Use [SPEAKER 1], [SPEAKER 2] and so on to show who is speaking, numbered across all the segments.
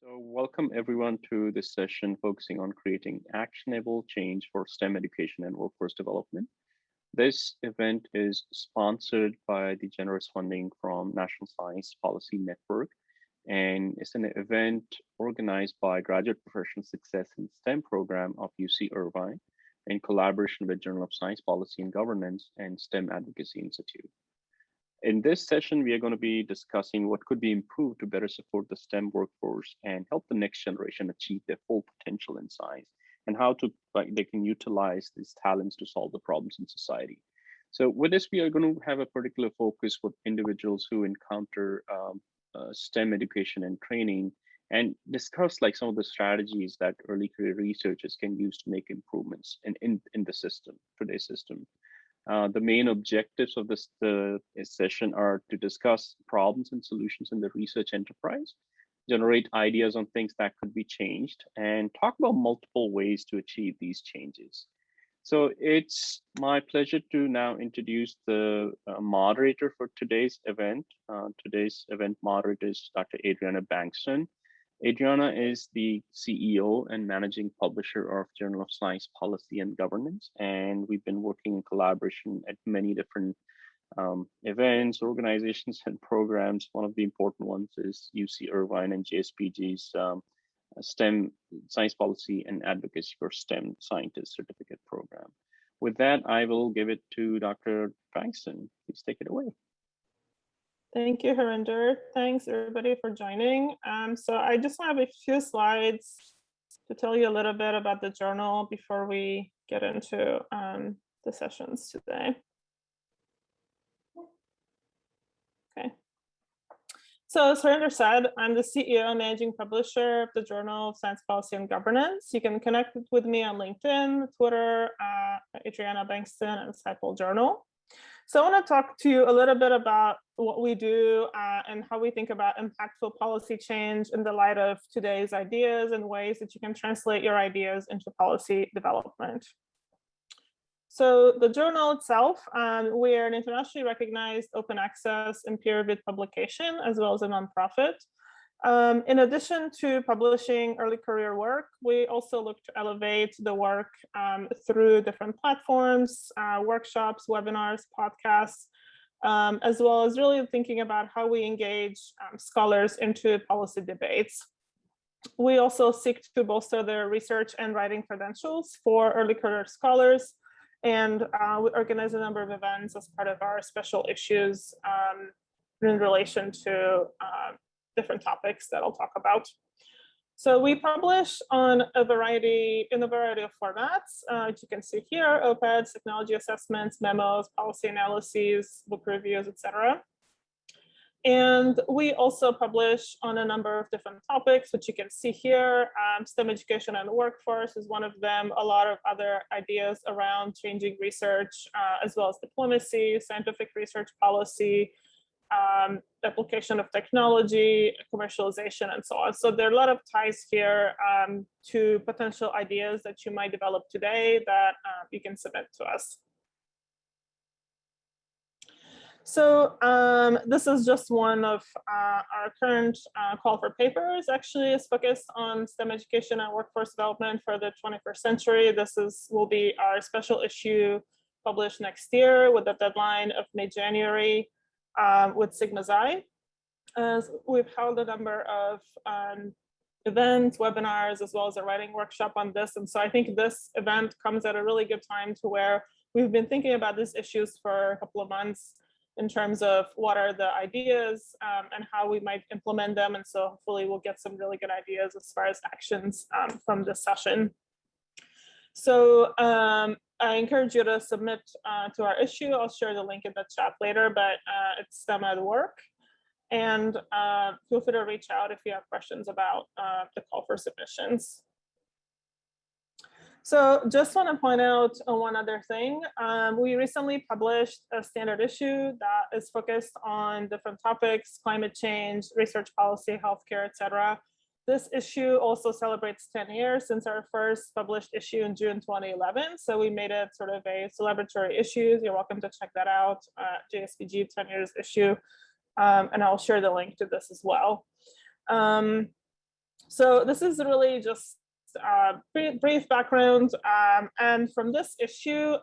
[SPEAKER 1] So welcome everyone to this session focusing on creating actionable change for STEM education and workforce development. This event is sponsored by the generous funding from National Science Policy Network, and it's an event organized by Graduate Professional Success in STEM program of UC Irvine in collaboration with Journal of Science Policy and Governance and STEM Advocacy Institute. In this session, we are going to be discussing what could be improved to better support the STEM workforce and help the next generation achieve their full potential in science, and how they can utilize these talents to solve the problems in society. So with this, we are going to have a particular focus with individuals who encounter STEM education and training, and discuss like some of the strategies that early career researchers can use to make improvements in the system, today's system. The main objectives of this session are to discuss problems and solutions in the research enterprise, generate ideas on things that could be changed, and talk about multiple ways to achieve these changes. So it's my pleasure to now introduce the moderator for today's event. Today's event moderator is Dr. Adriana Bankston. Adriana is the CEO and managing publisher of Journal of Science Policy and Governance, and we've been working in collaboration at many different events, organizations, and programs. One of the important ones is UC Irvine and JSPG's STEM Science Policy and Advocacy for STEM Scientists Certificate Program. With that, I will give it to Dr. Bankston. Please take it away.
[SPEAKER 2] Thank you, Harinder. Thanks everybody for joining. So I just have a few slides to tell you a little bit about the journal before we get into the sessions today. Okay. So as Harinder said, I'm the CEO and managing publisher of the Journal of Science Policy and Governance. You can connect with me on LinkedIn, Twitter, Adriana Bankston, and Disciple Journal. So I want to talk to you a little bit about what we do and how we think about impactful policy change in the light of today's ideas and ways that you can translate your ideas into policy development. So the journal itself, we are an internationally recognized open access and peer-reviewed publication, as well as a nonprofit. In addition to publishing early career work, we also look to elevate the work through different platforms, workshops, webinars, podcasts, as well as really thinking about how we engage scholars into policy debates. We also seek to bolster their research and writing credentials for early career scholars, and we organize a number of events as part of our special issues in relation to different topics that I'll talk about. So we publish in a variety of formats, which you can see here: op-eds, technology assessments, memos, policy analyses, book reviews, etc. And we also publish on a number of different topics, which you can see here. STEM education and workforce is one of them. A lot of other ideas around changing research, as well as diplomacy, scientific research policy, application of technology, commercialization, and so on. So there are a lot of ties here to potential ideas that you might develop today that you can submit to us. So this is just one of our current call for papers. Actually, is focused on STEM education and workforce development for the 21st century. This will be our special issue published next year with a deadline of mid-January. With Sigma Xi. We've held a number of events, webinars, as well as a writing workshop on this. And so I think this event comes at a really good time to where we've been thinking about these issues for a couple of months in terms of what are the ideas and how we might implement them. And so hopefully we'll get some really good ideas as far as actions from this session. So I encourage you to submit to our issue. I'll share the link in the chat later, but it's STEM at work. And feel free to reach out if you have questions about the call for submissions. So just want to point out one other thing. We recently published a standard issue that is focused on different topics: climate change, research policy, healthcare, etc. This issue also celebrates 10 years since our first published issue in June 2011. So we made it sort of a celebratory issue. You're welcome to check that out, JSPG 10 years issue. And I'll share the link to this as well. So this is really just brief background. And from this issue,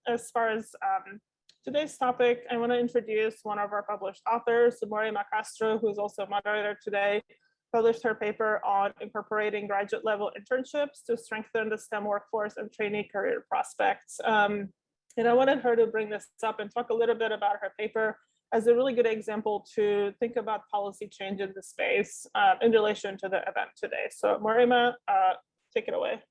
[SPEAKER 2] as far as today's topic, I want to introduce one of our published authors, Morima Castro, who is also a moderator today, published her paper on incorporating graduate level internships to strengthen the STEM workforce and trainee career prospects. And I wanted her to bring this up and talk a little bit about her paper as a really good example to think about policy change in the space in relation to the event today. So Morima, take it away.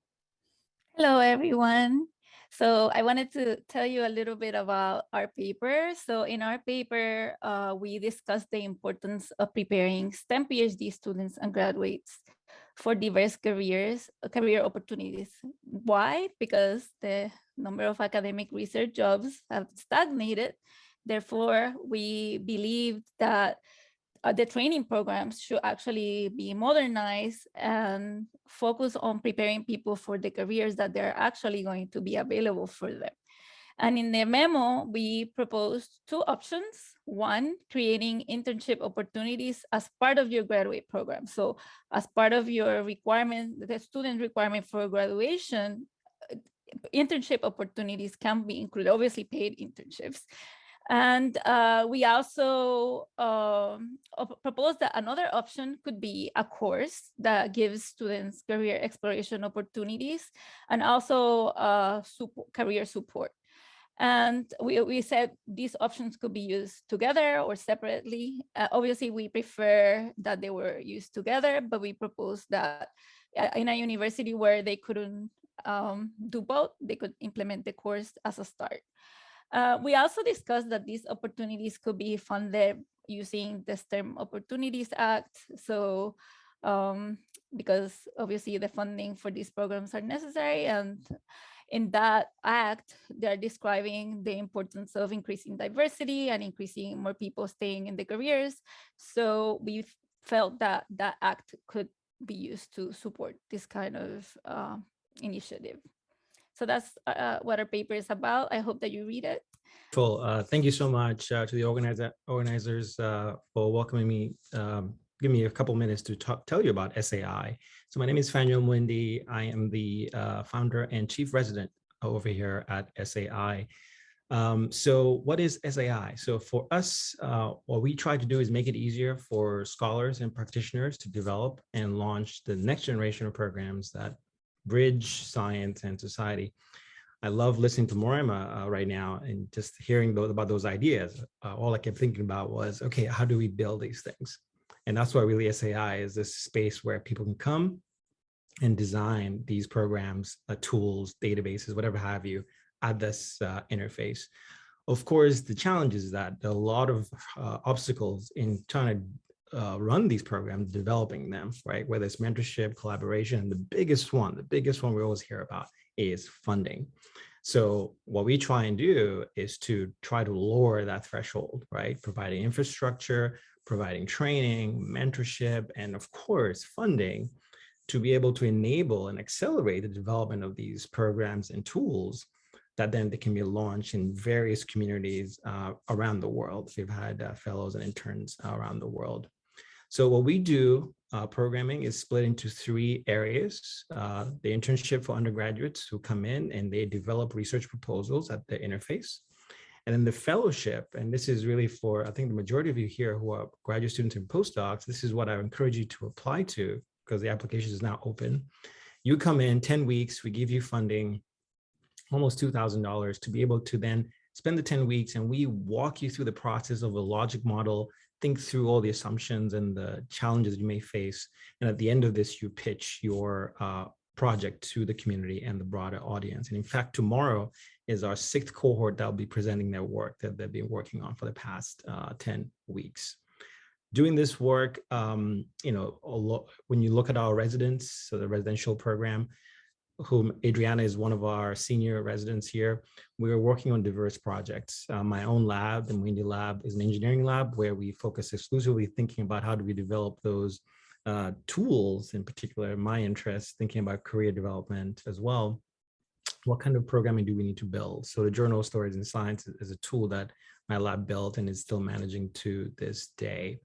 [SPEAKER 3] Hello, everyone. So I wanted to tell you a little bit about our paper. So in our paper, we discussed the importance of preparing STEM PhD students and graduates for diverse career opportunities. Why? Because the number of academic research jobs have stagnated. Therefore, we believe that the training programs should actually be modernized and focus on preparing people for the careers that they're actually going to be available for them. And in the memo, we proposed two options. One, creating internship opportunities as part of your graduate program. So as part of your requirement, the student requirement for graduation, internship opportunities can be included, obviously paid internships. And we also proposed that another option could be a course that gives students career exploration opportunities and also career support. And we said these options could be used together or separately. Obviously, we prefer that they were used together, but we proposed that in a university where they couldn't do both, they could implement the course as a start. We also discussed that these opportunities could be funded using the STEM Opportunities Act. So because obviously the funding for these programs are necessary, and in that act, they're describing the importance of increasing diversity and increasing more people staying in the careers. So we felt that that act could be used to support this kind of initiative. So that's what our paper is about. I hope that you read it.
[SPEAKER 4] Cool. Thank you so much to the organizers for welcoming me. Give me a couple minutes to tell you about SAI. So my name is Faniel Mwindi. I am the founder and chief resident over here at SAI. So what is SAI? So for us, what we try to do is make it easier for scholars and practitioners to develop and launch the next generation of programs that bridge science and society. I love listening to Morima right now and just hearing about those ideas. All I kept thinking about was, okay, how do we build these things? And that's why really SAI is this space where people can come and design these programs, tools, databases, whatever have you, at this interface. Of course, the challenge is that there are a lot of obstacles in trying to run these programs, developing them, right? Whether it's mentorship, collaboration, and the biggest one we always hear about is funding. So what we try and do is to try to lower that threshold, right? Providing infrastructure, providing training, mentorship, and of course, funding to be able to enable and accelerate the development of these programs and tools that then they can be launched in various communities around the world. We've had fellows and interns around the world. So what we do, programming is split into three areas. The internship for undergraduates who come in and they develop research proposals at the interface. And then the fellowship, and this is really for, I think the majority of you here who are graduate students and postdocs, this is what I encourage you to apply to because the application is now open. You come in 10 weeks, we give you funding, almost $2,000 to be able to then spend the 10 weeks and we walk you through the process of a logic model, think through all the assumptions and the challenges you may face. And at the end of this, you pitch your project to the community and the broader audience. And in fact, tomorrow is our 6th cohort that will be presenting their work that they've been working on for the past 10 weeks. Doing this work, when you look at our residents, so the residential program, whom Adriana is one of our senior residents here, we are working on diverse projects. My own lab, the Mwindi Lab, is an engineering lab where we focus exclusively thinking about how do we develop those tools, in particular, my interest, thinking about career development as well. What kind of programming do we need to build? So the Journal of Stories in Science is a tool that my lab built and is still managing to this day.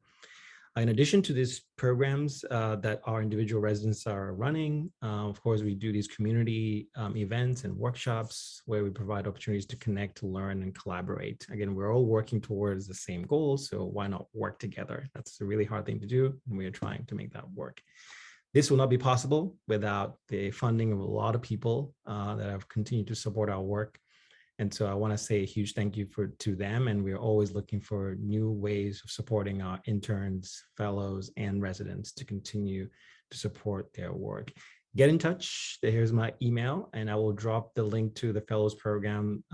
[SPEAKER 4] In addition to these programs that our individual residents are running, of course, we do these community events and workshops where we provide opportunities to connect, to learn, and collaborate. Again, we're all working towards the same goal, so why not work together? That's a really hard thing to do, and we are trying to make that work. This will not be possible without the funding of a lot of people that have continued to support our work. And so I want to say a huge thank you to them. And we're always looking for new ways of supporting our interns, fellows, and residents to continue to support their work. Get in touch. Here's my email, and I will drop the link to the fellows program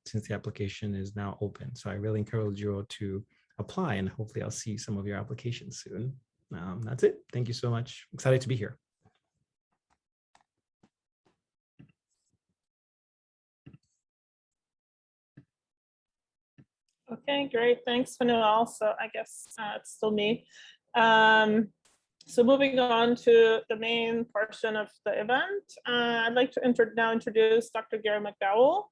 [SPEAKER 4] since the application is now open. So I really encourage you all to apply, and hopefully I'll see some of your applications soon. That's it. Thank you so much. Excited to be here.
[SPEAKER 2] Okay, great. Thanks, Manuel. So I guess it's still me. So moving on to the main portion of the event, I'd like to now introduce Dr. Gary McDowell.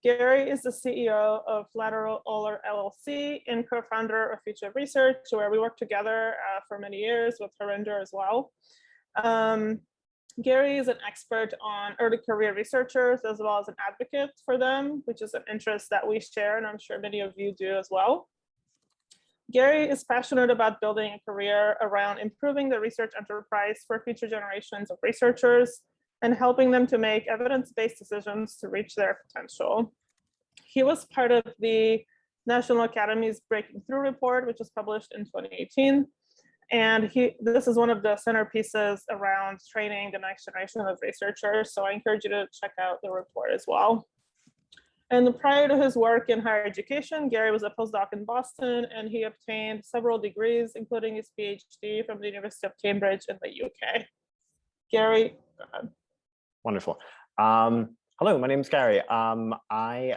[SPEAKER 2] Gary is the CEO of Lateral Oler LLC and co-founder of Future Research, where we worked together for many years with Harinder as well. Gary is an expert on early career researchers as well as an advocate for them, which is an interest that we share, and I'm sure many of you do as well. Gary is passionate about building a career around improving the research enterprise for future generations of researchers and helping them to make evidence-based decisions to reach their potential. He was part of the National Academy's Breaking Through report, which was published in 2018. And this is one of the centerpieces around training the next generation of researchers. So I encourage you to check out the report as well. And prior to his work in higher education, Gary was a postdoc in Boston, and he obtained several degrees, including his PhD from the University of Cambridge in the UK. Gary, go ahead.
[SPEAKER 5] Wonderful. Hello, my name is Gary. I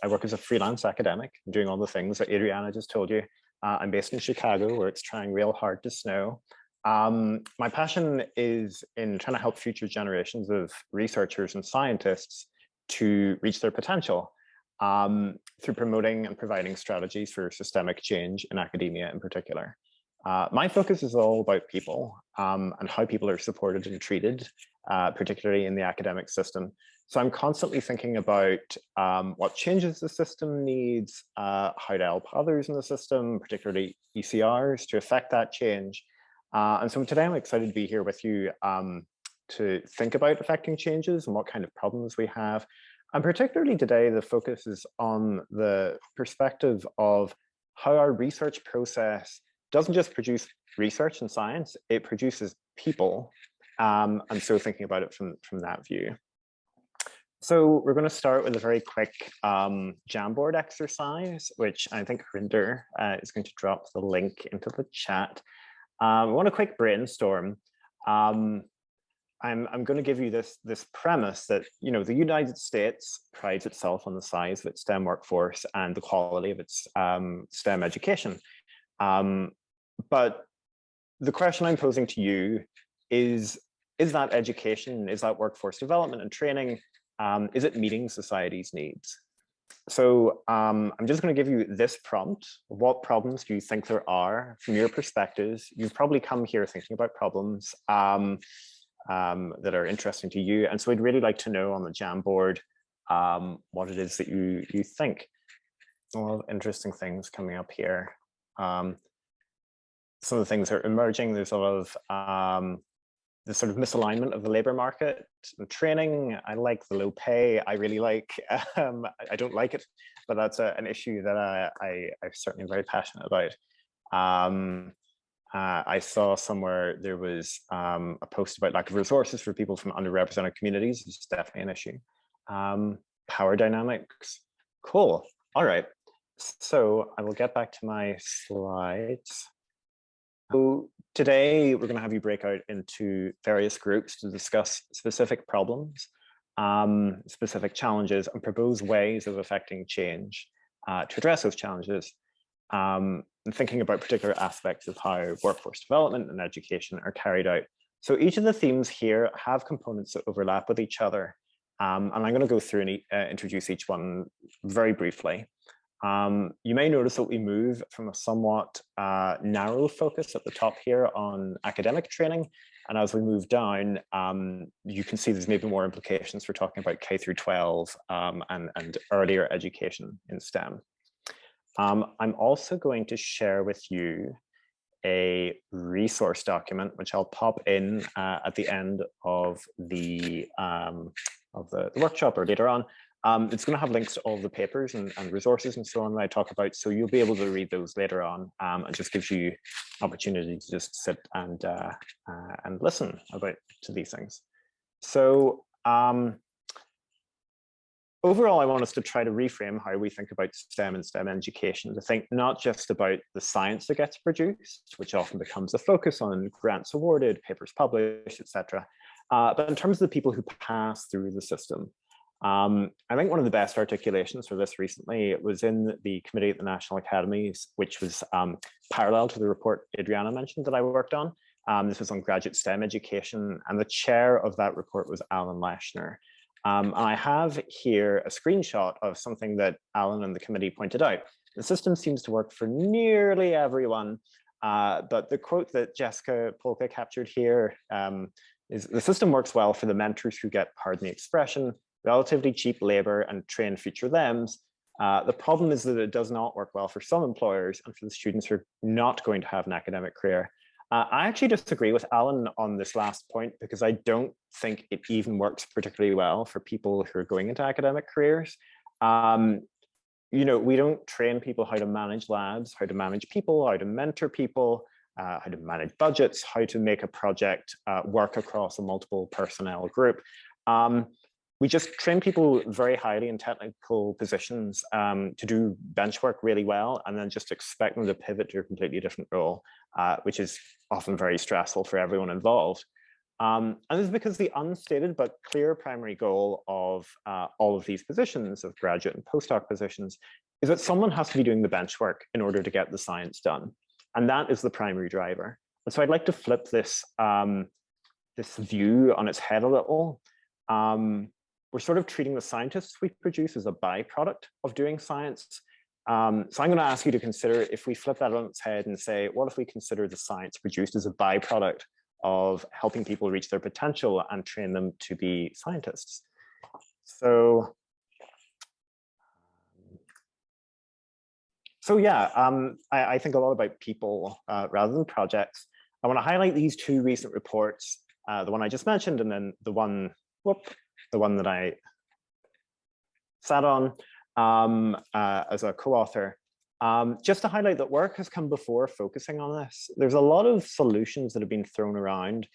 [SPEAKER 5] work as a freelance academic, doing all the things that Adriana just told you. I'm based in Chicago, where it's trying real hard to snow. My passion is in trying to help future generations of researchers and scientists to reach their potential through promoting and providing strategies for systemic change in academia in particular. My focus is all about people and how people are supported and treated, particularly in the academic system. So I'm constantly thinking about what changes the system needs, how to help others in the system, particularly ECRs, to affect that change. And so today I'm excited to be here with you to think about affecting changes and what kind of problems we have. And particularly today, the focus is on the perspective of how our research process doesn't just produce research and science, it produces people. And so thinking about it from that view. So we're going to start with a very quick Jamboard exercise, which I think Harinder is going to drop the link into the chat. We want a quick brainstorm. I'm going to give you this premise that, you know, the United States prides itself on the size of its STEM workforce and the quality of its STEM education. But the question I'm posing to you is that education, is that workforce development and training, is it meeting society's needs? So I'm just going to give you this prompt. What problems do you think there are from your perspectives? You've probably come here thinking about problems that are interesting to you. And so I'd really like to know on the Jamboard what it is that you think. A lot of interesting things coming up here. Some of the things are emerging. There's a lot of the sort of misalignment of the labor market and training. I like the low pay. I really like, I don't like it, but that's an issue that I certainly am very passionate about. I saw somewhere there was a post about lack of resources for people from underrepresented communities. It's definitely an issue. Power dynamics. Cool. All right. So I will get back to my slides. So today we're going to have you break out into various groups to discuss specific problems, specific challenges, and propose ways of affecting change to address those challenges, and thinking about particular aspects of how workforce development and education are carried out. So each of the themes here have components that overlap with each other, and I'm going to go through and introduce each one very briefly. You may notice that we move from a somewhat narrow focus at the top here on academic training. And as we move down, you can see there's maybe more implications for talking about K through 12 and earlier education in STEM. I'm also going to share with you a resource document, which I'll pop in at the end of the workshop or later on. It's going to have links to all the papers and resources and so on that I talk about, so you'll be able to read those later on. It just gives you opportunity to just sit and listen to these things. So overall, I want us to try to reframe how we think about STEM and STEM education, to think not just about the science that gets produced, which often becomes a focus on grants awarded, papers published, etc., but in terms of the people who pass through the system. I think one of the best articulations for this recently was in the committee at the National Academies, which was parallel to the report Adriana mentioned that I worked on. This was on graduate STEM education, and the chair of that report was Alan Leshner. I have here a screenshot of something that Alan and the committee pointed out. The system seems to work for nearly everyone, but the quote that Jessica Polka captured here is, "The system works well for the mentors who get, pardon the expression, relatively cheap labor and train future thems. The problem is that it does not work well for some employers and for the students who are not going to have an academic career." I actually disagree with Alan on this last point, because I don't think it even works particularly well for people who are going into academic careers. You know, we don't train people how to manage labs, how to manage people, how to mentor people, how to manage budgets, how to make a project work across a multiple personnel group. We just train people very highly in technical positions to do bench work really well, and then just expect them to pivot to a completely different role, which is often very stressful for everyone involved. And this is because the unstated but clear primary goal of all of these positions, of graduate and postdoc positions, is that someone has to be doing the bench work in order to get the science done. And that is the primary driver. And so I'd like to flip this, this view on its head a little. We're sort of treating the scientists we produce as a byproduct of doing science. So I'm going to ask you to consider, if we flip that on its head and say, what if we consider the science produced as a byproduct of helping people reach their potential and train them to be scientists? So yeah, I think a lot about people rather than projects. I want to highlight these two recent reports, the one I just mentioned, and then the one that I sat on as a co-author, just to highlight that work has come before focusing on this. There's a lot of solutions that have been thrown around,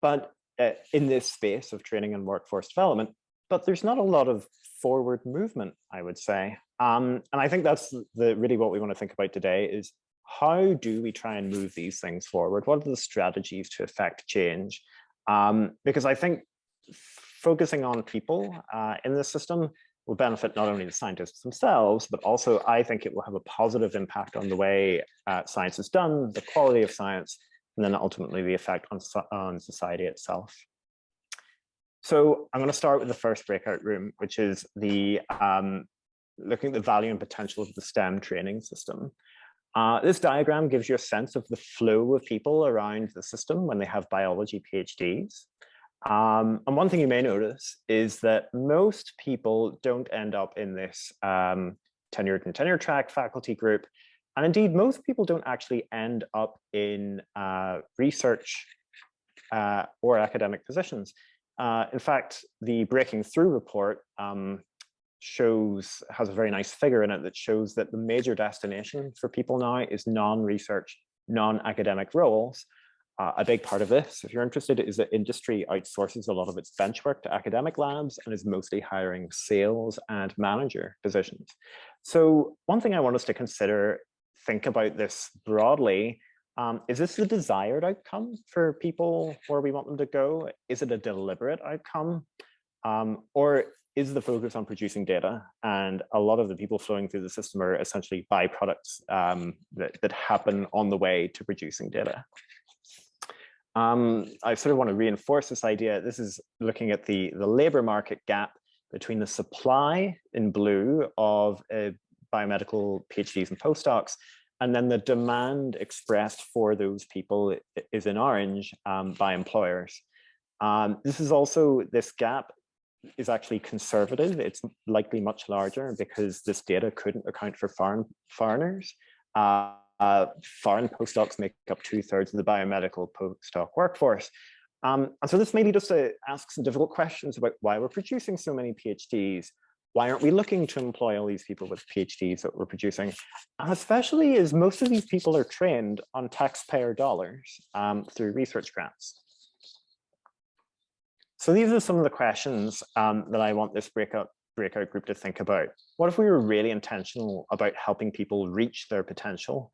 [SPEAKER 5] but in this space of training and workforce development, but there's not a lot of forward movement, I would say. And I think that's really what we want to think about today, is how do we try and move these things forward? What are the strategies to affect change? Because I think focusing on people in this system will benefit not only the scientists themselves, but also I think it will have a positive impact on the way science is done, the quality of science, and then ultimately the effect on society itself. So I'm going to start with the first breakout room, which is the looking at the value and potential of the STEM training system. This diagram gives you a sense of the flow of people around the system when they have biology PhDs. And one thing you may notice is that most people don't end up in this tenured and tenure track faculty group. And indeed, most people don't actually end up in research or academic positions. In fact, the Breaking Through report has a very nice figure in it that shows that the major destination for people now is non-research, non-academic roles. A big part of this, if you're interested, is that industry outsources a lot of its bench work to academic labs and is mostly hiring sales and manager positions. So one thing I want us to consider, think about this broadly, is this the desired outcome for people where we want them to go? Is it a deliberate outcome? Or is the focus on producing data? And a lot of the people flowing through the system are essentially byproducts that happen on the way to producing data. I sort of want to reinforce this idea. This is looking at the labor market gap between the supply in blue of biomedical PhDs and postdocs. And then the demand expressed for those people is in orange by employers. This gap is actually conservative. It's likely much larger because this data couldn't account for foreigners. Foreign postdocs make up 2/3 of the biomedical postdoc workforce. And so this maybe just asks some difficult questions about why we're producing so many PhDs. Why aren't we looking to employ all these people with PhDs that we're producing? And especially as most of these people are trained on taxpayer dollars through research grants. So these are some of the questions that I want this breakout group to think about. What if we were really intentional about helping people reach their potential?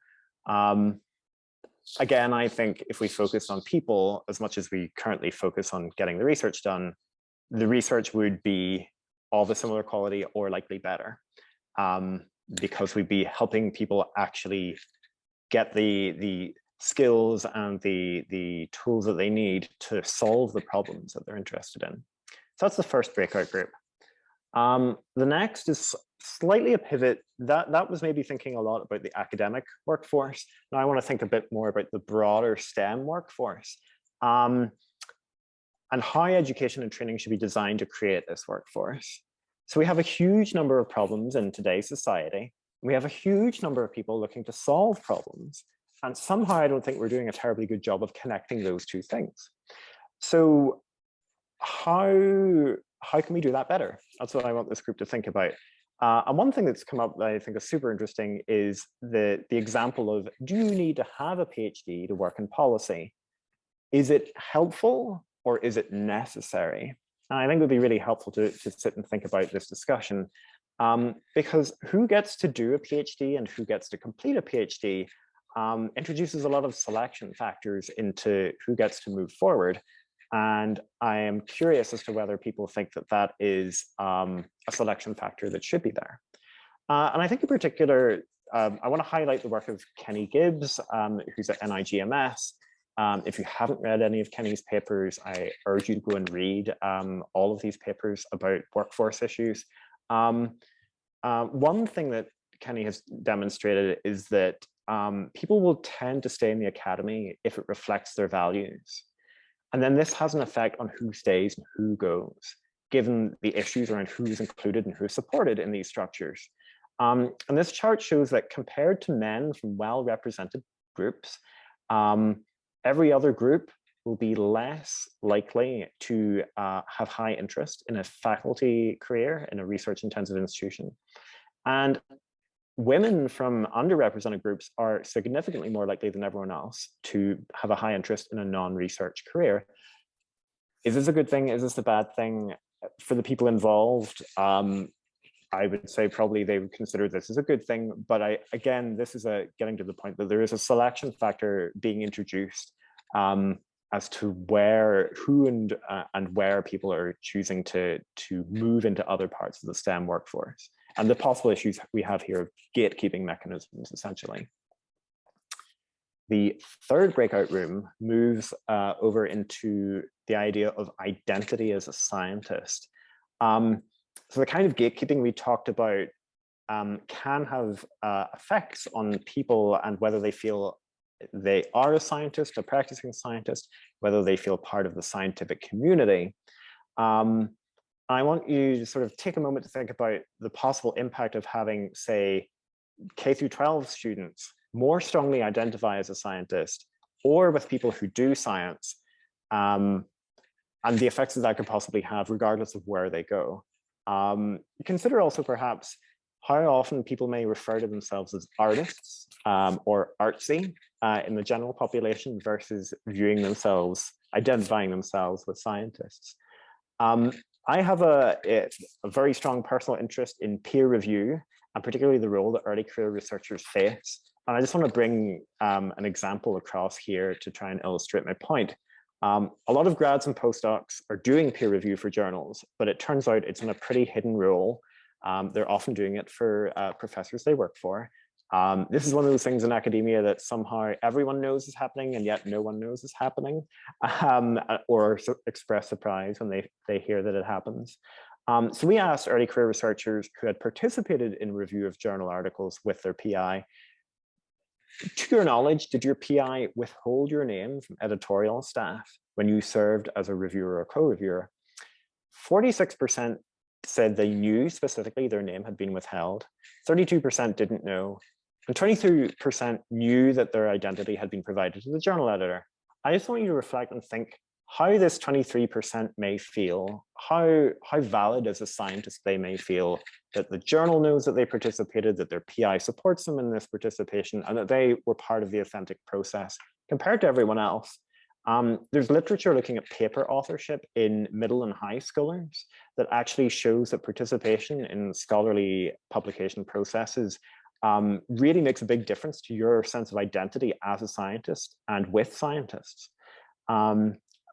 [SPEAKER 5] Again, I think if we focus on people as much as we currently focus on getting the research done, the research would be of a similar quality or likely better, because we'd be helping people actually get the skills and the tools that they need to solve the problems that they're interested in. So that's the first breakout group. The next is slightly a pivot. That was maybe thinking a lot about the academic workforce. Now I want to think a bit more about the broader STEM workforce, and how education and training should be designed to create this workforce. So we have a huge number of problems in today's society. We have a huge number of people looking to solve problems. And somehow I don't think we're doing a terribly good job of connecting those two things. So how can we do that better? That's what I want this group to think about. And one thing that's come up that I think is super interesting is the example of, do you need to have a PhD to work in policy? Is it helpful or is it necessary? And I think it would be really helpful to sit and think about this discussion, because who gets to do a PhD and who gets to complete a PhD introduces a lot of selection factors into who gets to move forward. And I am curious as to whether people think that that is a selection factor that should be there. And I think in particular, I want to highlight the work of Kenny Gibbs, who's at NIGMS. If you haven't read any of Kenny's papers, I urge you to go and read all of these papers about workforce issues. One thing that Kenny has demonstrated is that people will tend to stay in the academy if it reflects their values. And then this has an effect on who stays and who goes, given the issues around who's included and who's supported in these structures. And this chart shows that compared to men from well-represented groups, every other group will be less likely to have high interest in a faculty career in a research-intensive institution. And women from underrepresented groups are significantly more likely than everyone else to have a high interest in a non-research career. Is this a good thing? Is this a bad thing? For the people involved, I would say probably they would consider this as a good thing. But again, this is getting to the point that there is a selection factor being introduced as to who and where people are choosing to move into other parts of the STEM workforce, and the possible issues we have here of gatekeeping mechanisms, essentially. The third breakout room moves over into the idea of identity as a scientist. So the kind of gatekeeping we talked about can have effects on people and whether they feel they are a scientist, a practicing scientist, whether they feel part of the scientific community. I want you to sort of take a moment to think about the possible impact of having, say, K through 12 students more strongly identify as a scientist, or with people who do science, and the effects that could possibly have regardless of where they go. Consider also perhaps how often people may refer to themselves as artists or artsy in the general population versus identifying themselves with scientists. I have a very strong personal interest in peer review, and particularly the role that early career researchers face. And I just want to bring an example across here to try and illustrate my point. A lot of grads and postdocs are doing peer review for journals, but it turns out it's in a pretty hidden role. They're often doing it for professors they work for. This is one of those things in academia that somehow everyone knows is happening and yet no one knows is happening, or express surprise when they hear that it happens. So we asked early career researchers who had participated in review of journal articles with their PI, to your knowledge, did your PI withhold your name from editorial staff when you served as a reviewer or co-reviewer? 46% said they knew specifically their name had been withheld, 32% didn't know, and 23% knew that their identity had been provided to the journal editor. I just want you to reflect and think how this 23% may feel, how valid as a scientist they may feel that the journal knows that they participated, that their PI supports them in this participation, and that they were part of the authentic process compared to everyone else. There's literature looking at paper authorship in middle and high schoolers that actually shows that participation in scholarly publication processes really makes a big difference to your sense of identity as a scientist and with scientists.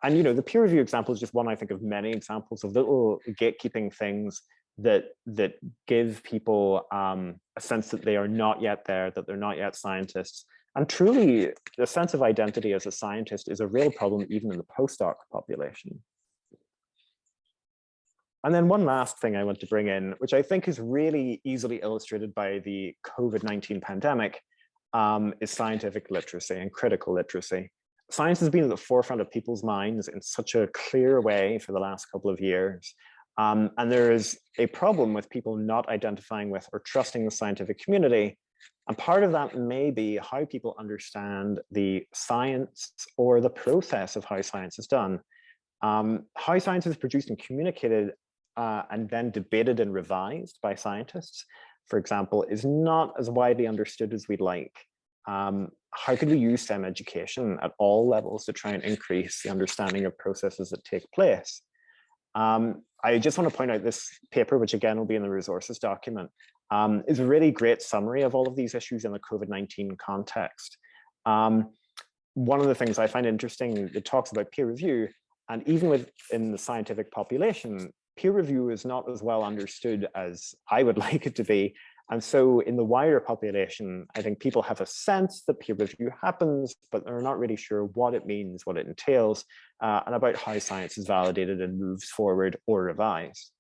[SPEAKER 5] And you know, the peer review example is just one, I think, of many examples of little gatekeeping things that give people a sense that they are not yet there, that they're not yet scientists. And truly, the sense of identity as a scientist is a real problem even in the postdoc population. And then one last thing I want to bring in, which I think is really easily illustrated by the COVID-19 pandemic, is scientific literacy and critical literacy. Science has been at the forefront of people's minds in such a clear way for the last couple of years. And there is a problem with people not identifying with or trusting the scientific community. And part of that may be how people understand the science or the process of how science is done. How science is produced and communicated and then debated and revised by scientists, for example, is not as widely understood as we'd like. How could we use STEM education at all levels to try and increase the understanding of processes that take place? I just want to point out this paper, which again will be in the resources document, is a really great summary of all of these issues in the COVID-19 context. One of the things I find interesting, it talks about peer review, and even within the scientific population, peer review is not as well understood as I would like it to be. And so in the wider population, I think people have a sense that peer review happens, but they're not really sure what it means, what it entails, and about how science is validated and moves forward or revised.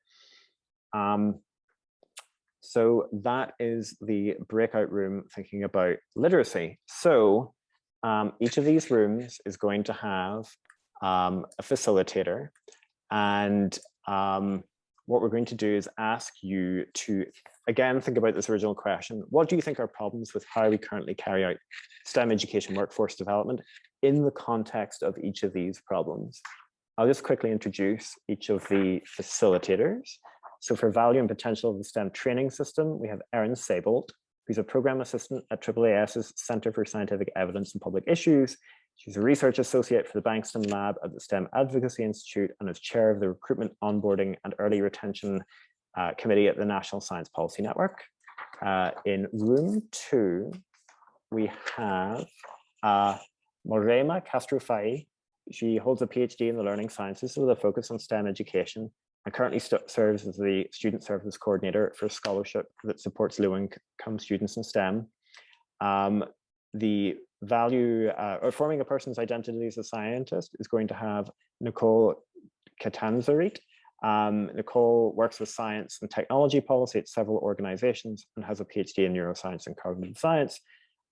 [SPEAKER 5] So that is the breakout room thinking about literacy. So each of these rooms is going to have a facilitator, and what we're going to do is ask you to, again, think about this original question. What do you think are problems with how we currently carry out STEM education workforce development in the context of each of these problems? I'll just quickly introduce each of the facilitators. So for value and potential of the STEM training system, we have Erin Saybolt, who's a program assistant at AAAS's Center for Scientific Evidence and Public Issues. She's a research associate for the Bankston Lab at the STEM Advocacy Institute and is chair of the Recruitment, Onboarding and Early Retention Committee at the National Science Policy Network. In room 2, we have Morema Castrofai. She holds a PhD in the learning sciences with a focus on STEM education and currently serves as the student services coordinator for a scholarship that supports low-income students in STEM. The value or forming a person's identity as a scientist is going to have Nicole Catanzarit. Nicole works with science and technology policy at several organizations and has a PhD in neuroscience and cognitive science.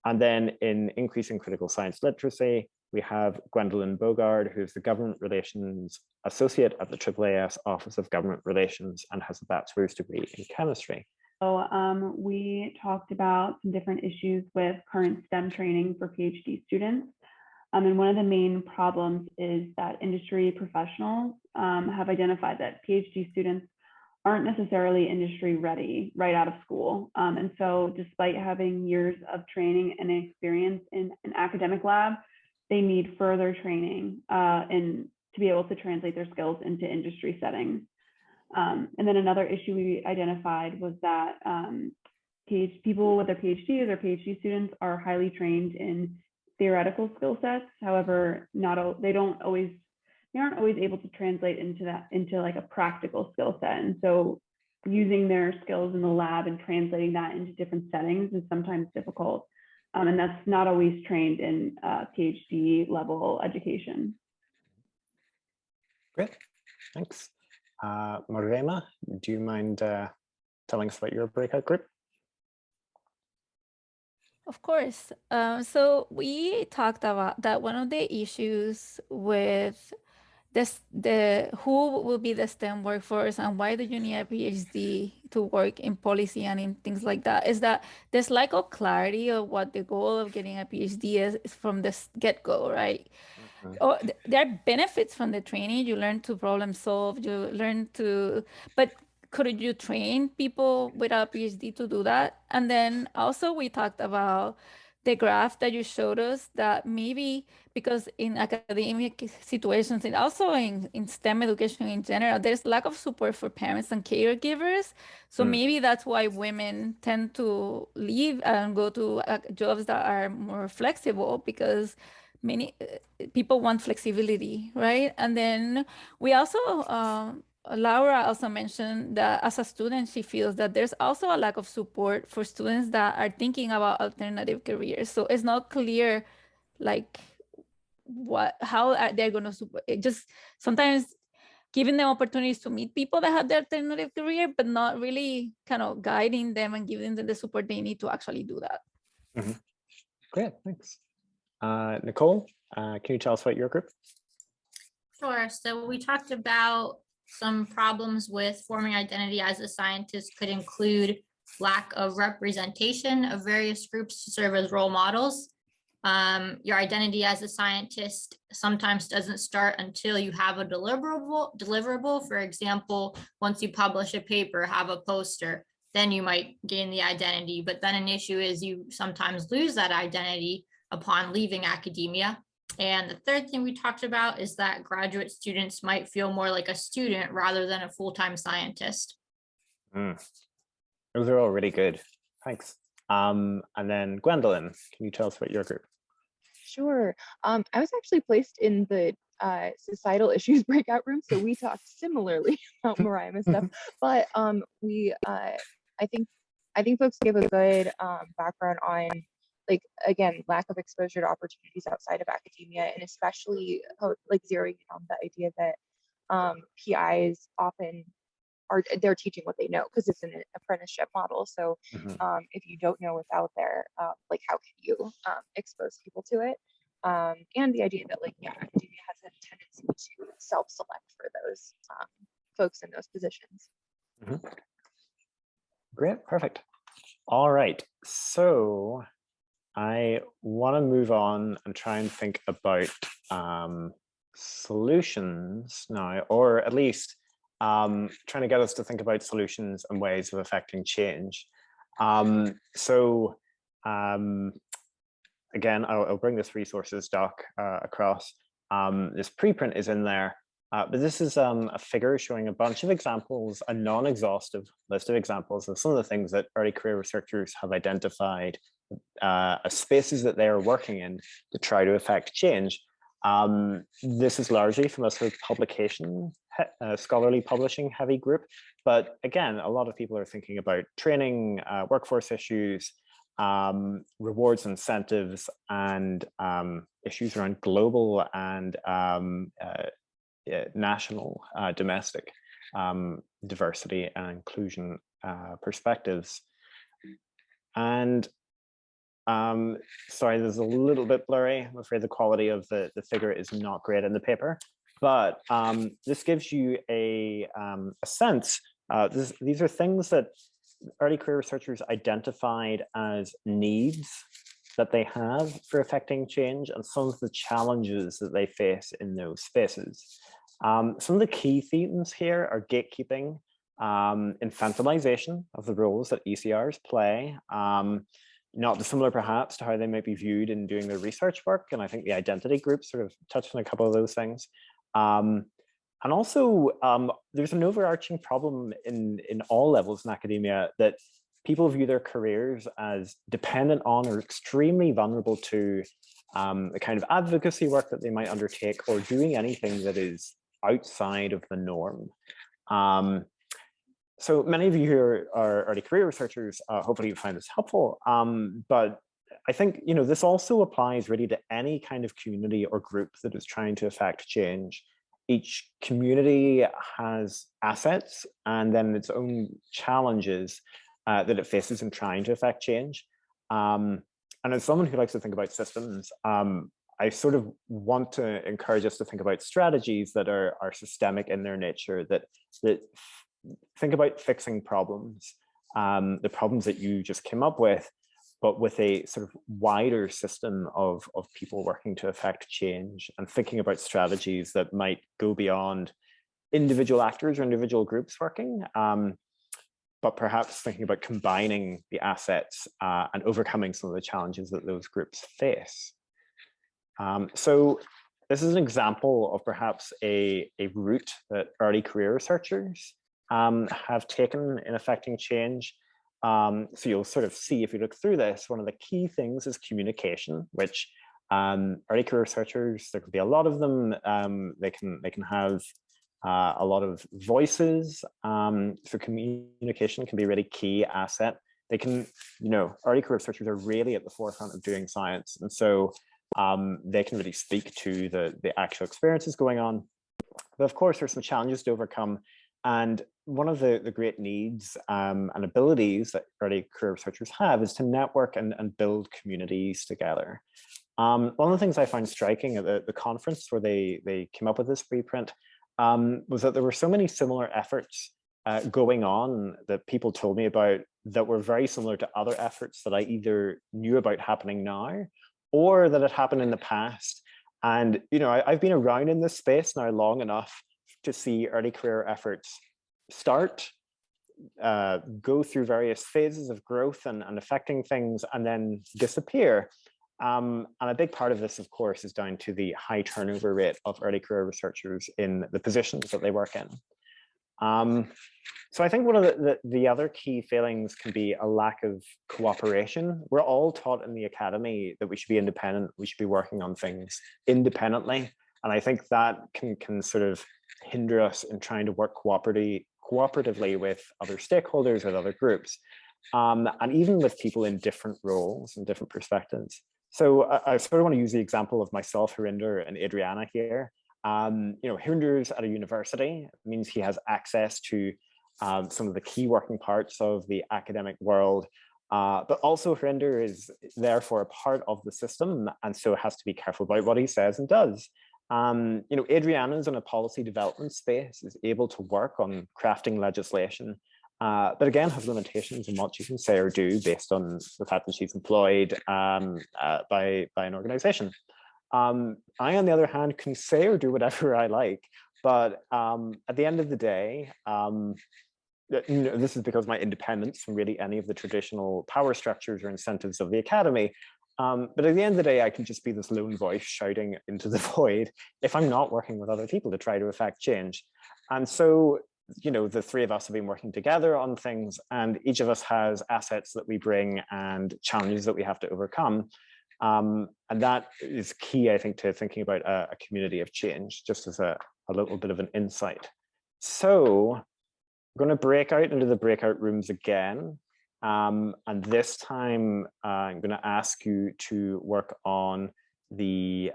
[SPEAKER 5] And then in increasing critical science literacy, we have Gwendolyn Bogard, who's the government relations associate at the AAAS Office of Government Relations and has a bachelor's degree in chemistry.
[SPEAKER 6] So we talked about some different issues with current STEM training for PhD students. And one of the main problems is that industry professionals have identified that PhD students aren't necessarily industry ready right out of school. And so despite having years of training and experience in an academic lab, they need further training to be able to translate their skills into industry settings. And then another issue we identified was that people with their PhDs or PhD students are highly trained in theoretical skill sets. However, they aren't always able to translate into like a practical skill set. And so using their skills in the lab and translating that into different settings is sometimes difficult. And that's not always trained in PhD level education.
[SPEAKER 5] Great, thanks. Marema, do you mind telling us about your breakout group?
[SPEAKER 3] Of course. So we talked about that one of the issues with who will be the STEM workforce and why do you need a PhD to work in policy and in things like that is that there's lack of clarity of what the goal of getting a PhD is from the get-go, right? Oh, there are benefits from the training. You learn to problem solve, you learn to, but could you train people without a PhD to do that? And then also we talked about the graph that you showed us that maybe because in academic situations and also in STEM education in general, there's lack of support for parents and caregivers. So maybe that's why women tend to leave and go to jobs that are more flexible because many people want flexibility, right? And then we also, Laura also mentioned that as a student, she feels that there's also a lack of support for students that are thinking about alternative careers. So it's not clear, like, how are they going to support it. Just sometimes giving them opportunities to meet people that have the alternative career, but not really kind of guiding them and giving them the support they need to actually do that.
[SPEAKER 5] Great, thanks. Nicole, can you tell us about your group?
[SPEAKER 7] Sure. So we talked about some problems with forming identity as a scientist could include lack of representation of various groups to serve as role models. Your identity as a scientist sometimes doesn't start until you have a deliverable. For example, once you publish a paper, have a poster, then you might gain the identity. But then an issue is you sometimes lose that identity upon leaving academia. And the third thing we talked about is that graduate students might feel more like a student rather than a full-time scientist.
[SPEAKER 5] Those are all really good. Thanks. And then Gwendolyn, can you tell us about your group?
[SPEAKER 8] Sure. I was actually placed in the societal issues breakout room, so we talked similarly about Mariah stuff. But I think folks gave a good background on, like, again, lack of exposure to opportunities outside of academia, and especially like zeroing in on the idea that PIs often they're teaching what they know because it's an apprenticeship model. So if you don't know what's out there, like, how can you expose people to it? And the idea that, like, yeah, academia has a tendency to self-select for those folks in those positions.
[SPEAKER 5] Great, perfect. All right, so I want to move on and try and think about solutions now, or at least trying to get us to think about solutions and ways of affecting change. Again, I'll bring this resources doc across. This preprint is in there, but this is a figure showing a bunch of examples, a non-exhaustive list of examples of some of the things that early career researchers have identified as spaces that they are working in to try to affect change. This is largely from a sort of publication, scholarly publishing heavy group, but again, a lot of people are thinking about training, workforce issues, rewards, incentives, and issues around global and national, domestic diversity and inclusion perspectives. And sorry, this is a little bit blurry. I'm afraid the quality of the figure is not great in the paper, but this gives you a sense. These are things that early career researchers identified as needs that they have for affecting change and some of the challenges that they face in those spaces. Some of the key themes here are gatekeeping, infantilization of the roles that ECRs play, not dissimilar perhaps to how they might be viewed in doing their research work. And I think the identity group sort of touched on a couple of those things. And also, there's an overarching problem in all levels in academia that people view their careers as dependent on or extremely vulnerable to the kind of advocacy work that they might undertake or doing anything that is outside of the norm. So many of you here are early career researchers. Hopefully you find this helpful. But I think, you know, this also applies really to any kind of community or group that is trying to affect change. each community has assets and then its own challenges that it faces in trying to affect change. And as someone who likes to think about systems, I sort of want to encourage us to think about strategies that are systemic in their nature, that think about fixing problems, the problems that you just came up with, but with a sort of wider system of people working to affect change, and thinking about strategies that might go beyond individual actors or individual groups working, but perhaps thinking about combining the assets and overcoming some of the challenges that those groups face. So this is an example of perhaps a route that early career researchers have taken in affecting change. So you'll sort of see, if you look through this, one of the key things is communication, which early career researchers, there could be a lot of them. They can have a lot of voices. So communication can be a really key asset. They can, early career researchers are really at the forefront of doing science, and so they can really speak to the actual experiences going on. But of course, there's some challenges to overcome. And one of the great needs and abilities that early career researchers have is to network and build communities together. One of the things I found striking at the conference where they came up with this preprint was that there were so many similar efforts going on that people told me about that were very similar to other efforts that I either knew about happening now or that had happened in the past. And, I've been around in this space now long enough to see early career efforts start, go through various phases of growth and affecting things, and then disappear. And a big part of this, of course, is down to the high turnover rate of early career researchers in the positions that they work in. So I think one of the other key failings can be a lack of cooperation. We're all taught in the academy that we should be independent, we should be working on things independently. And I think that can sort of hinder us in trying to work cooperatively with other stakeholders, with other groups, and even with people in different roles and different perspectives. So I sort of want to use the example of myself, Harinder, and Adriana here. Harinder's at a university. It means he has access to some of the key working parts of the academic world, but also Harinder is therefore a part of the system, and so has to be careful about what he says and does. Adriana's in a policy development space, is able to work on crafting legislation, but again has limitations in what she can say or do based on the fact that she's employed by an organization. I, on the other hand, can say or do whatever I like, but at the end of the day, this is because my independence from really any of the traditional power structures or incentives of the academy. But at the end of the day, I can just be this lone voice shouting into the void if I'm not working with other people to try to affect change. And so, the three of us have been working together on things, and each of us has assets that we bring and challenges that we have to overcome. And that is key, I think, to thinking about a community of change, just as a little bit of an insight. So I'm going to break out into the breakout rooms again. And this time I'm going to ask you to work on the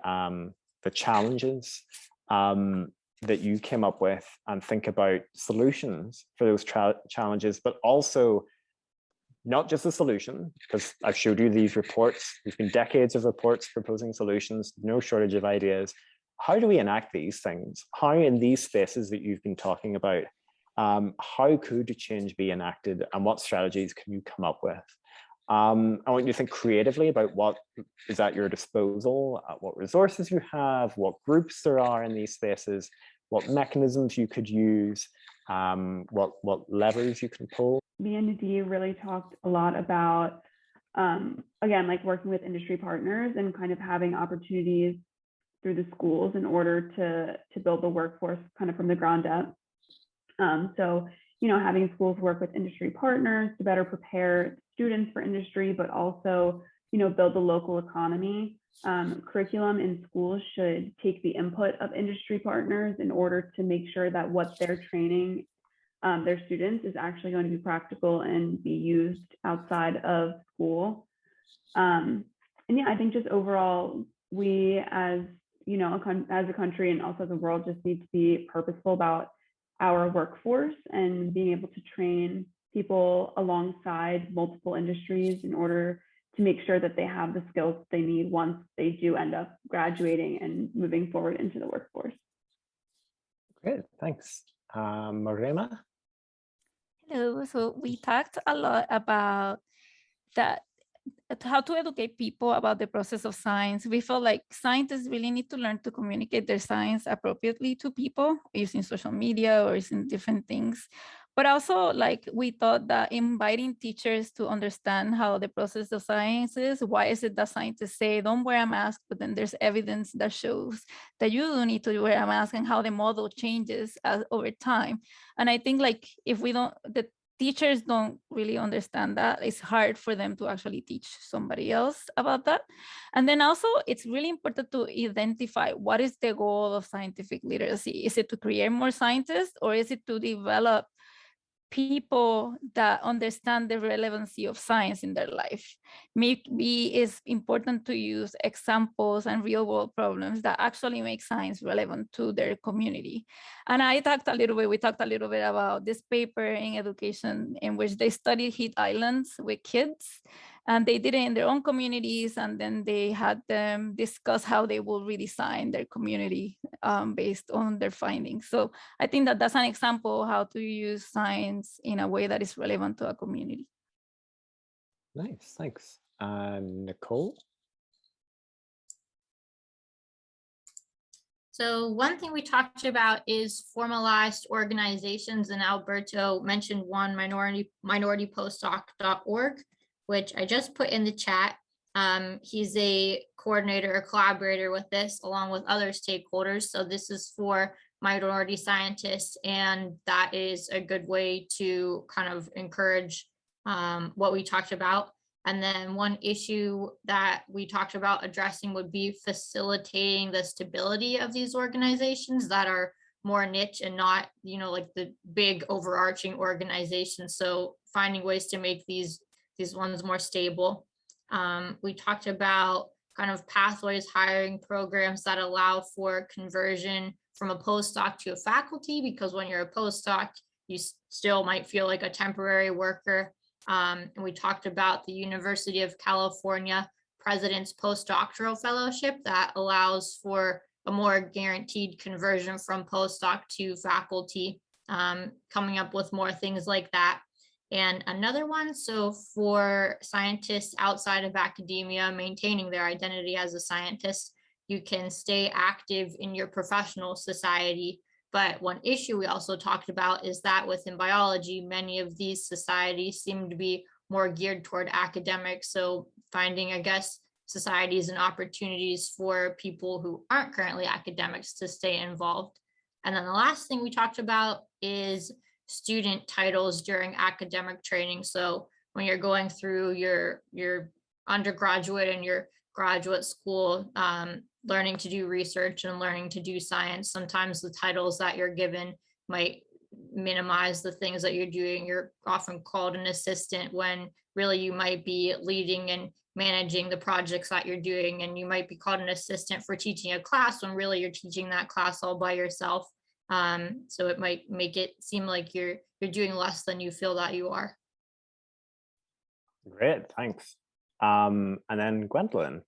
[SPEAKER 5] challenges that you came up with and think about solutions for those challenges, but also not just the solution, because I've showed you these reports. There's been decades of reports proposing solutions, no shortage of ideas. How do we enact these things? How in these spaces that you've been talking about, how could change be enacted, and what strategies can you come up with? I want you to think creatively about what is at your disposal, what resources you have, what groups there are in these spaces, what mechanisms you could use, what levers you can pull.
[SPEAKER 6] Me and Nadia really talked a lot about, again, like working with industry partners and kind of having opportunities through the schools in order to build the workforce kind of from the ground up. So, having schools work with industry partners to better prepare students for industry, but also, build the local economy. Curriculum in schools should take the input of industry partners in order to make sure that what they're training their students is actually going to be practical and be used outside of school. And yeah, I think just overall, we as you know, as a country and also as a world, just need to be purposeful about our workforce and being able to train people alongside multiple industries in order to make sure that they have the skills they need once they do end up graduating and moving forward into the workforce.
[SPEAKER 5] Great, thanks. Marema?
[SPEAKER 3] Hello. So we talked a lot about that, how to educate people about the process of science. We feel like scientists really need to learn to communicate their science appropriately to people using social media or using different things. But also, like, we thought that inviting teachers to understand how the process of science is, why is it that scientists say don't wear a mask, but then there's evidence that shows that you do need to wear a mask, and how the model changes over time. And I think, like, if we don't, the teachers don't really understand that, it's hard for them to actually teach somebody else about that. And then also, it's really important to identify what is the goal of scientific literacy. Is it to create more scientists, or is it to develop people that understand the relevancy of science in their life? Maybe it's important to use examples and real world problems that actually make science relevant to their community. And we talked a little bit about this paper in education in which they studied heat islands with kids, and they did it in their own communities, and then they had them discuss how they will redesign their community based on their findings. So I think that that's an example of how to use science in a way that is relevant to a community.
[SPEAKER 5] Nice, thanks. Nicole?
[SPEAKER 7] So one thing we talked about is formalized organizations, and Alberto mentioned one, minoritypostdoc.org, which I just put in the chat. He's a coordinator or collaborator with this along with other stakeholders. So this is for minority scientists, and that is a good way to kind of encourage what we talked about. And then one issue that we talked about addressing would be facilitating the stability of these organizations that are more niche and not, you know, like the big overarching organizations. So finding ways to make these ones more stable. We talked about kind of pathways, hiring programs that allow for conversion from a postdoc to a faculty, because when you're a postdoc, you still might feel like a temporary worker. And we talked about the University of California President's Postdoctoral Fellowship that allows for a more guaranteed conversion from postdoc to faculty, coming up with more things like that. And another one, so for scientists outside of academia maintaining their identity as a scientist, you can stay active in your professional society. But one issue we also talked about is that within biology, many of these societies seem to be more geared toward academics. So finding, I guess, societies and opportunities for people who aren't currently academics to stay involved. And then the last thing we talked about is student titles during academic training. So when you're going through your undergraduate and your graduate school, learning to do research and learning to do science, sometimes the titles that you're given might minimize the things that you're doing. You're often called an assistant when really you might be leading and managing the projects that you're doing, and you might be called an assistant for teaching a class when really you're teaching that class all by yourself. So it might make it seem like you're doing less than you feel that you are.
[SPEAKER 5] Great, thanks. And then Gwendolyn.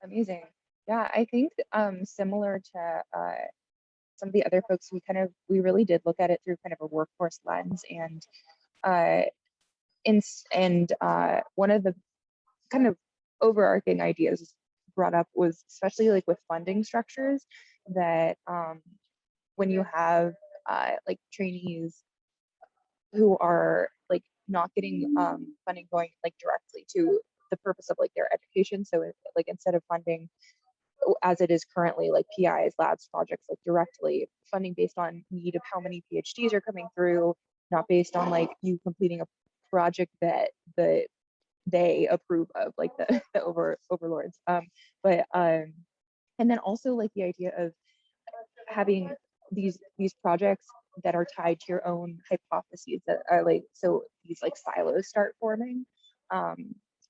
[SPEAKER 8] Amazing. Yeah, I think similar to some of the other folks, we really did look at it through kind of a workforce lens, and one of the kind of overarching ideas brought up was, especially like with funding structures, that when you have like trainees who are like not getting funding going like directly to the purpose of like their education. So like instead of funding as it is currently, like PIs, labs, projects, like directly funding based on need of how many PhDs are coming through, not based on like you completing a project that they approve of, like the overlords. And then also like the idea of having these projects that are tied to your own hypotheses that are like, so these like silos start forming.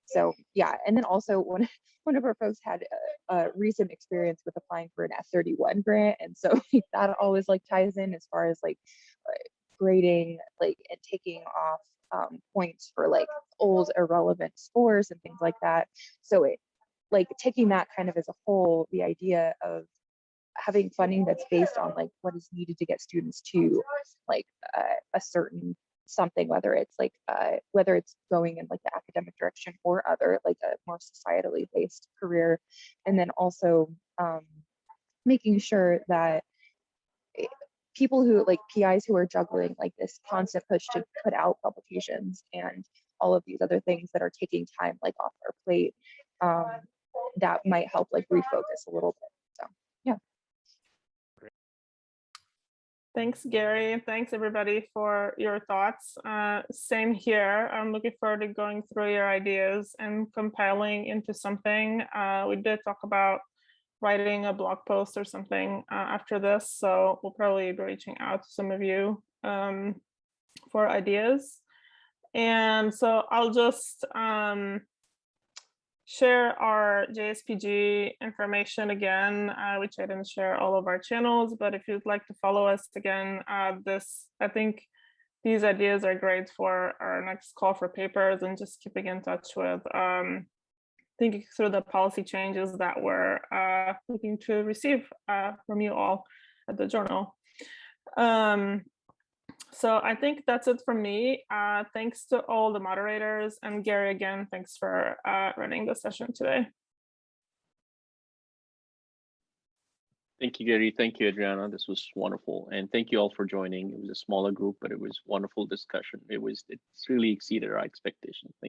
[SPEAKER 8] So yeah, and then also one of our folks had a recent experience with applying for an F31 grant, and so that always like ties in as far as like grading like and taking off points for like old irrelevant scores and things like that. So it like taking that kind of as a whole, the idea of having funding that's based on like what is needed to get students to like a certain something, whether it's like whether it's going in like the academic direction or other like a more societally based career, and then also making sure that people who like PIs who are juggling like this constant push to put out publications and all of these other things that are taking time like off our plate, that might help like refocus a little bit. So yeah.
[SPEAKER 2] Thanks, Gary, and thanks everybody for your thoughts. Same here. I'm looking forward to going through your ideas and compiling into something. We did talk about writing a blog post or something after this, so we'll probably be reaching out to some of you for ideas. And so I'll just share our JSPG information again, which I didn't share all of our channels, but if you'd like to follow us again, I think these ideas are great for our next call for papers and just keeping in touch with thinking through the policy changes that we're looking to receive from you all at the journal. So I think that's it from me. Thanks to all the moderators, and Gary, again, thanks for running the session today.
[SPEAKER 1] Thank you, Gary. Thank you, Adriana. This was wonderful. And thank you all for joining. It was a smaller group, but it was wonderful discussion. It's really exceeded our expectations.